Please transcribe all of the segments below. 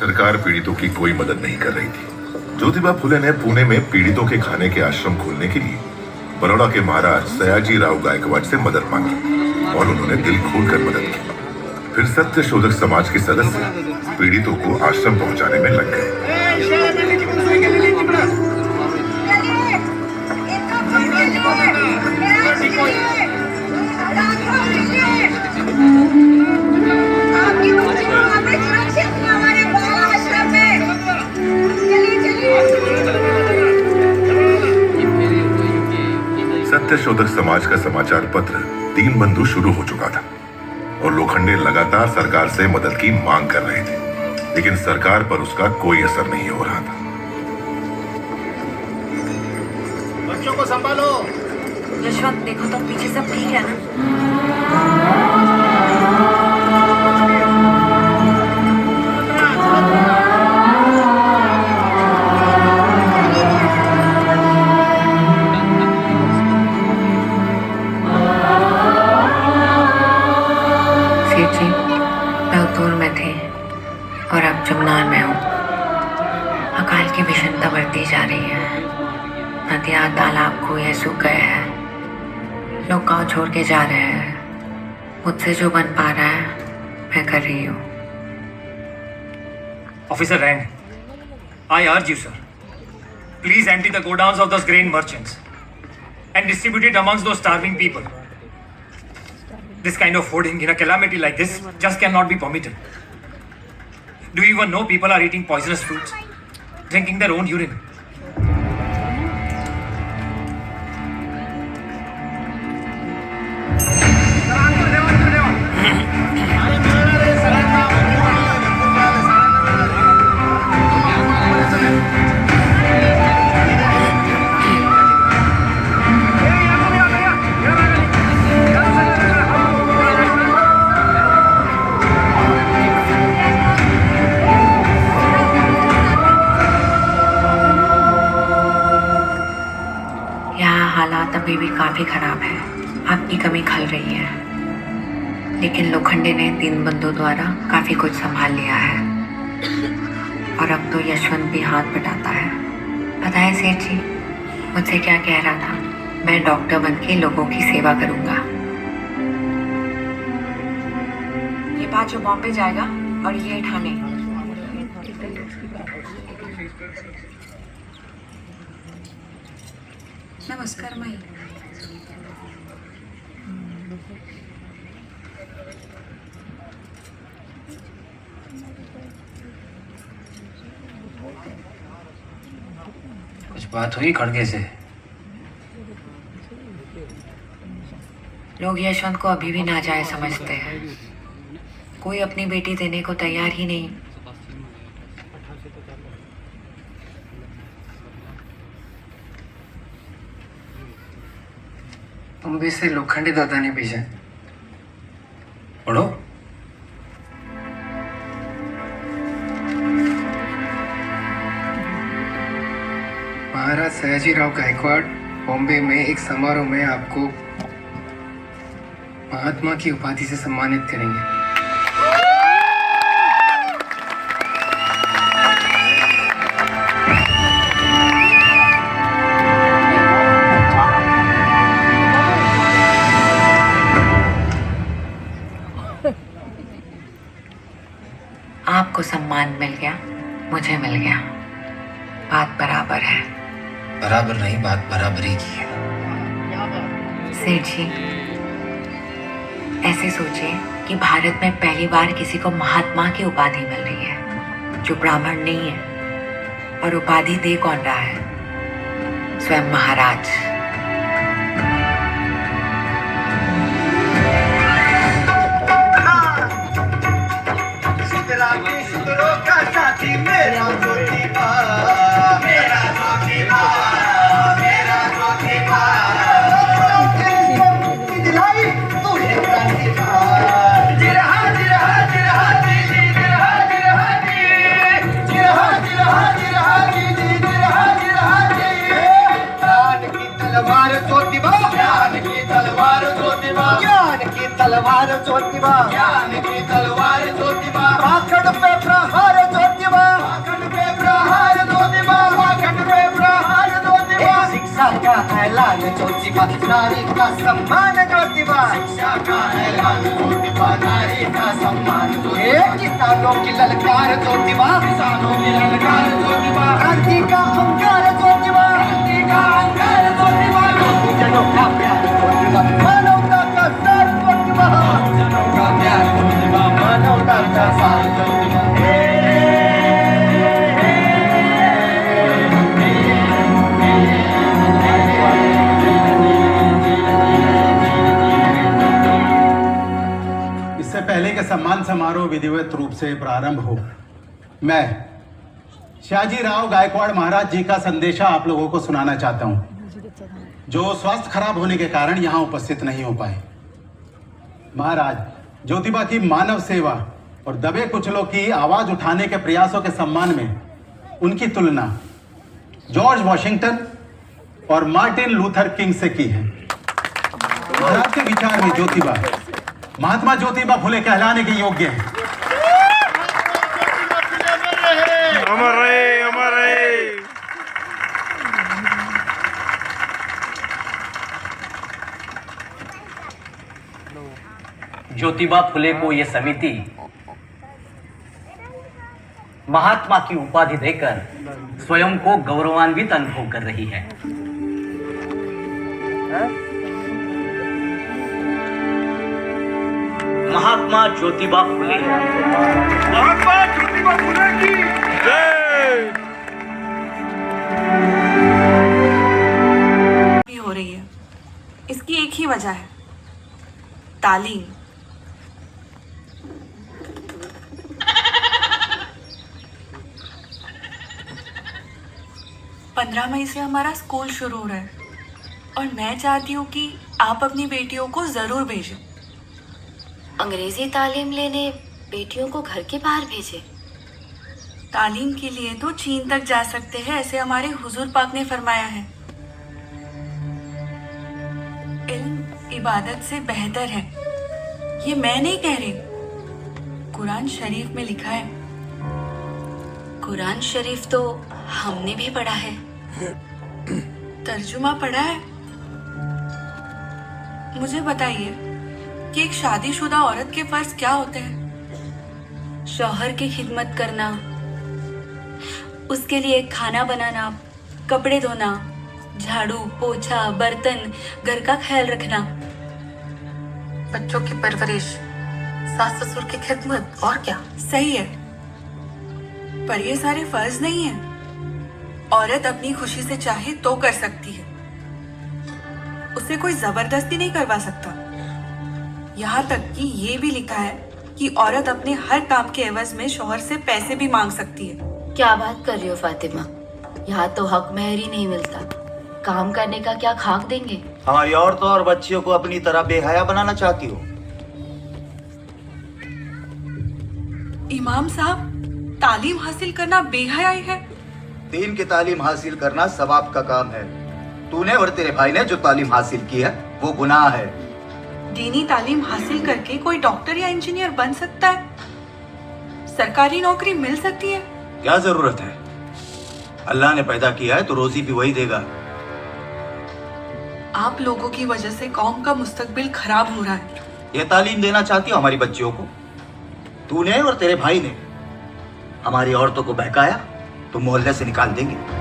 सरकार पीड़ितों की कोई मदद नहीं कर रही थी। ज्योतिबा फुले ने पुणे में पीड़ितों के खाने के आश्रम खोलने के लिए बड़ौदा के महाराज सयाजी राव गायकवाड़ से मदद मांगी और उन्होंने दिल खोलकर मदद की। फिर सत्य शोधक समाज के सदस्य पीड़ितों को आश्रम पहुंचाने में लग गए। सत्य शोधक समाज का समाचार पत्र दीनबंधु शुरू हो चुका था और लोखंडे लगातार सरकार से मदद की मांग कर रहे थे, लेकिन सरकार पर उसका कोई असर नहीं हो रहा था। बच्चों को संभालो। यशवंत देखो तो पीछे सब ठीक है ना? सेठ जी, बैतूल में थे और अब जमुनार में हूँ। अकाल की भीषणता बढ़ती जा रही है। नदियाँ तालाब कुएं सूख गए हैं। लोग गाँव छोड़ के जा रहे हैं। मुझसे जो बन पा रहा है मैं कर रही हूँ। Officer Rand, I urge you, sir, please empty the godowns of those grain merchants and distribute it amongst those starving people. This kind of hoarding in a calamity like this just cannot be permitted. Do you even know people are eating poisonous fruits, drinking their own urine? हालात अभी भी काफी खराब है। आपकी कमी खल रही है, लेकिन लोखंडे ने दीनबंधु द्वारा काफी कुछ संभाल लिया है और अब तो यशवंत भी हाथ बटाता है। पता है सेठ जी, मुझसे क्या कह रहा था? मैं डॉक्टर बन के लोगों की सेवा करूंगा। ये बात जो बॉम्बे जाएगा और ये ठाणे। नमस्कार माई। कुछ बात हुई खड़गे से? लोग यशवंत को अभी भी नाजायज समझते हैं। कोई अपनी बेटी देने को तैयार ही नहीं। बॉम्बे से लोखंडे दादा ने भेजा। पढ़ो। महाराज सयाजी राव गायकवाड़ बॉम्बे में एक समारोह में आपको महात्मा की उपाधि से सम्मानित करेंगे। आपको सम्मान मिल गया, मुझे मिल गया। बात बराबर है। बराबर नहीं, बात बराबरी की है। सेठ जी, ऐसे सोचिए कि भारत में पहली बार किसी को महात्मा की उपाधि मिल रही है जो ब्राह्मण नहीं है। और उपाधि दे कौन रहा है? स्वयं महाराज। मेरा ज्योतिबा, मेरा ज्योतिबा, मेरा ज्योतिबा, दिलाई तुझे क्रांतिबा। जिरहा जिरहा जिरहा जी जी, जिरहा जिरहा जी, जिरहा जिरहा जिरहा जी जी, जिरहा जिरहा जी। ज्ञान की तलवार ज्योतिबा, ज्ञान की तलवार ज्योतिबा, ज्ञान की तलवार ज्योतिबा, ज्ञान की तलवार ज्योतिबा। भाखड़ पे प्रहार ज्योतिबा, ज्योतिबा नारी का सम्मान ज्योतिबा शिक्षा का ऐलान ज्योतिबा नारी का सम्मान किसानों की ललकार ज्योतिबा किसानों की ललकार ज्योतिबा क्रांति का अंगार ज्योतिबा क्रांति का अंगार ज्योतिबा जनों का प्यार ज्योतिबा मानवता का सार ज्योतिबा जनों का प्यार ज्योतिबा मानवता का सार ज्योतिबा इससे पहले कि सम्मान समारोह विधिवत रूप से प्रारंभ हो, मैं श्याजी राव गायकवाड़ महाराज जी का संदेशा आप लोगों को सुनाना चाहता हूं, जो स्वास्थ्य खराब होने के कारण यहां उपस्थित नहीं हो पाए। महाराज ज्योतिबा की मानव सेवा और दबे कुचलों की आवाज उठाने के प्रयासों के सम्मान में उनकी तुलना जॉर्ज वॉशिंगटन और मार्टिन लूथर किंग से की है। महाराज के विचार में ज्योतिबा महात्मा ज्योतिबा फुले कहलाने के योग्य है। अमर रहे, अमर रहे। ज्योतिबा फुले को यह समिति महात्मा की उपाधि देकर स्वयं को गौरवान्वित अनुभव कर रही है। महात्मा ज्योतिबा फुले, महात्मा ज्योतिबा फुले की जय। हो रही है, इसकी एक ही वजह है, तालीम। पंद्रह मई से हमारा स्कूल शुरू हो रहा है और मैं चाहती हूँ कि आप अपनी बेटियों को जरूर भेजें। अंग्रेजी तालीम लेने बेटियों को घर के बाहर भेजे? तालीम के लिए तो चीन तक जा सकते हैं, ऐसे हमारे हुजूर पाक ने फरमाया है। इल्म इबादत से बेहतर है, ये मैं नहीं कह रही, कुरान शरीफ में लिखा है। कुरान शरीफ तो हमने भी पढ़ा है। तर्जुमा पढ़ा है? मुझे बताइए कि एक शादीशुदा औरत के फर्ज क्या होते हैं? शौहर की खिदमत करना, उसके लिए खाना बनाना, कपड़े धोना, झाड़ू पोछा, बर्तन, घर का ख्याल रखना, बच्चों की परवरिश, सास ससुर की खिदमत, और क्या? सही है, पर ये सारे फर्ज नहीं है। औरत अपनी खुशी से चाहे तो कर सकती है, उसे कोई जबरदस्ती नहीं करवा सकता। यहाँ तक कि ये भी लिखा है कि औरत अपने हर काम के एवज में शौहर से पैसे भी मांग सकती है। क्या बात कर रही हो फातिमा, यहाँ तो हक महर ही नहीं मिलता, काम करने का क्या खाक देंगे? हमारी औरतों और बच्चियों को अपनी तरह बेहया बनाना चाहती हो? इमाम साहब, तालीम हासिल करना बेहयाई है? दीन की तालीम हासिल करना सवाब का काम है। तूने और तेरे भाई ने जो तालीम हासिल की है वो गुनाह है। दीनी तालीम हासिल करके कोई डॉक्टर या इंजीनियर बन सकता है, सरकारी नौकरी मिल सकती है। क्या जरूरत है? अल्लाह ने पैदा किया है तो रोजी भी वही देगा। आप लोगों की वजह से कौम का मुस्तकबिल खराब हो रहा है। ये तालीम देना चाहती हो हमारी बच्चियों को? तूने और तेरे भाई ने हमारी औरतों को बहकाया तो मोहल्ले से निकाल देंगे।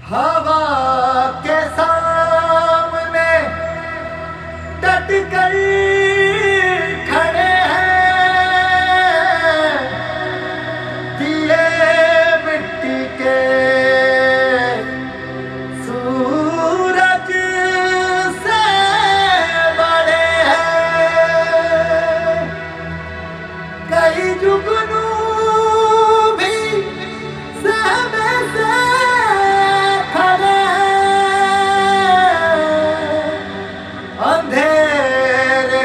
हवा के सामने डट कर खड़े हैं, दिए मिट्टी के सूरज से बड़े हैं। कई जुगनू भी सहमे से खड़े हैं, अंधेरे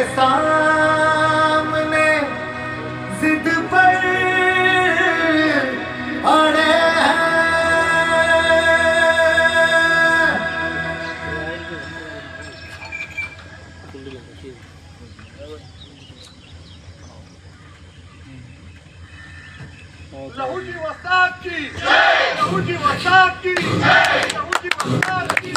लहू जी वस्ताद की लहू जी वस्ताद की लहू जी वस्ताद की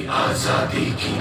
आजादी की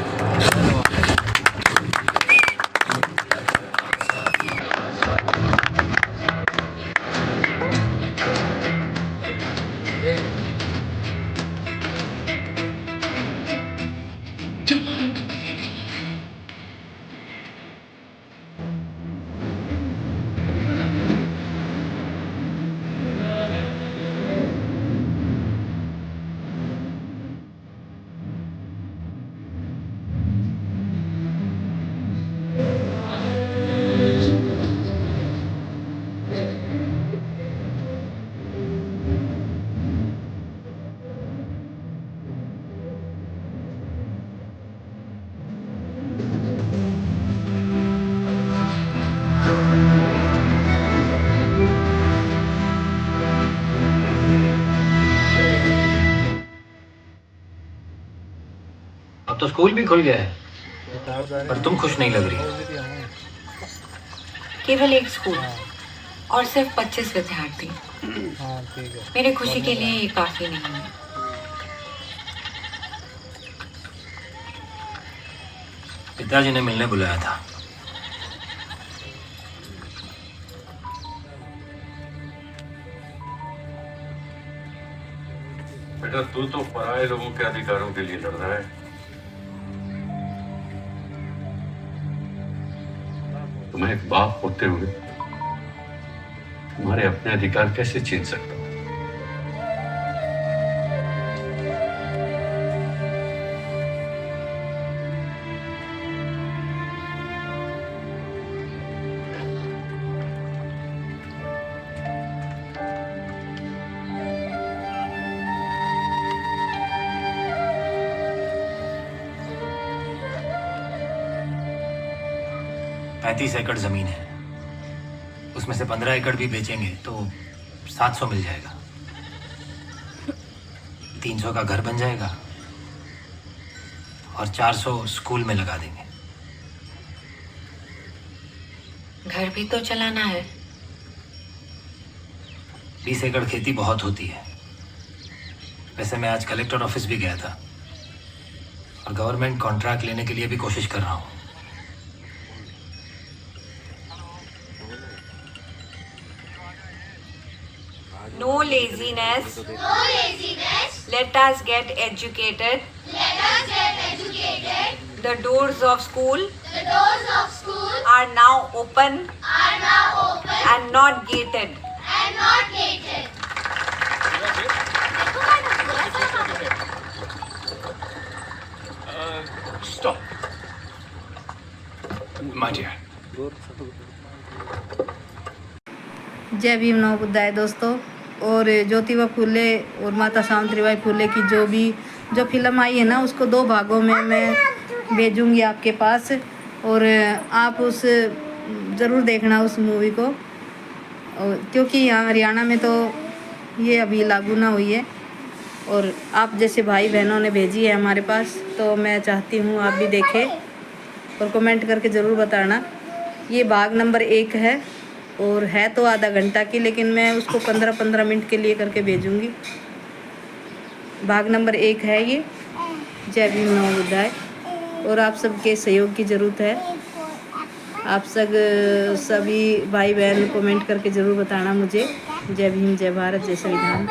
अब तो स्कूल भी खुल गया है, पर तुम खुश नहीं लग रही। केवल एक स्कूल और सिर्फ 25 विद्यार्थी। मेरी खुशी के लिए ये काफी नहीं है। पिताजी ने मिलने बुलाया था। बेटा तू तो पराये लोगों के अधिकारों के लिए लड़ रहा है। तुम्हें एक बाप होते हुए तुम्हारे अपने अधिकार कैसे छीन सकता हूं? पैंतीस एकड़ जमीन है, उसमें से 15 एकड़ भी बेचेंगे तो 700 मिल जाएगा। 300 का घर बन जाएगा और 400 स्कूल में लगा देंगे। घर भी तो चलाना है। 20 एकड़ खेती बहुत होती है। वैसे मैं आज कलेक्टर ऑफिस भी गया था और गवर्नमेंट कॉन्ट्रैक्ट लेने के लिए भी कोशिश कर रहा हूँ। No laziness. No laziness. Let us get educated. Let us get educated. The doors of school The doors of school are now open are now open and not gated. and not gated. Stop. My dear. जय भीम नवोदय दोस्तों। और ज्योतिबा फूले और माता सावित्रीबाई फूले की जो film आई है ना, उसको 2 भागों में मैं भेजूंगी आपके पास, और आप उस ज़रूर देखना उस मूवी को, क्योंकि यहाँ हरियाणा में तो ये अभी लागू ना हुई है, और आप जैसे भाई बहनों ने भेजी है हमारे पास, तो मैं चाहती हूँ आप भी देखें और कमेंट करके ज़रूर बताना। ये भाग नंबर 1 है और है तो आधा घंटा की, लेकिन मैं उसको 15-15 मिनट के लिए करके भेजूंगी। भाग नंबर 1 है ये। जय भीम नवोदय। और आप सबके सहयोग की ज़रूरत है। आप सभी भाई बहन कमेंट करके ज़रूर बताना मुझे। जय भीम, जय भारत, जय संविधान।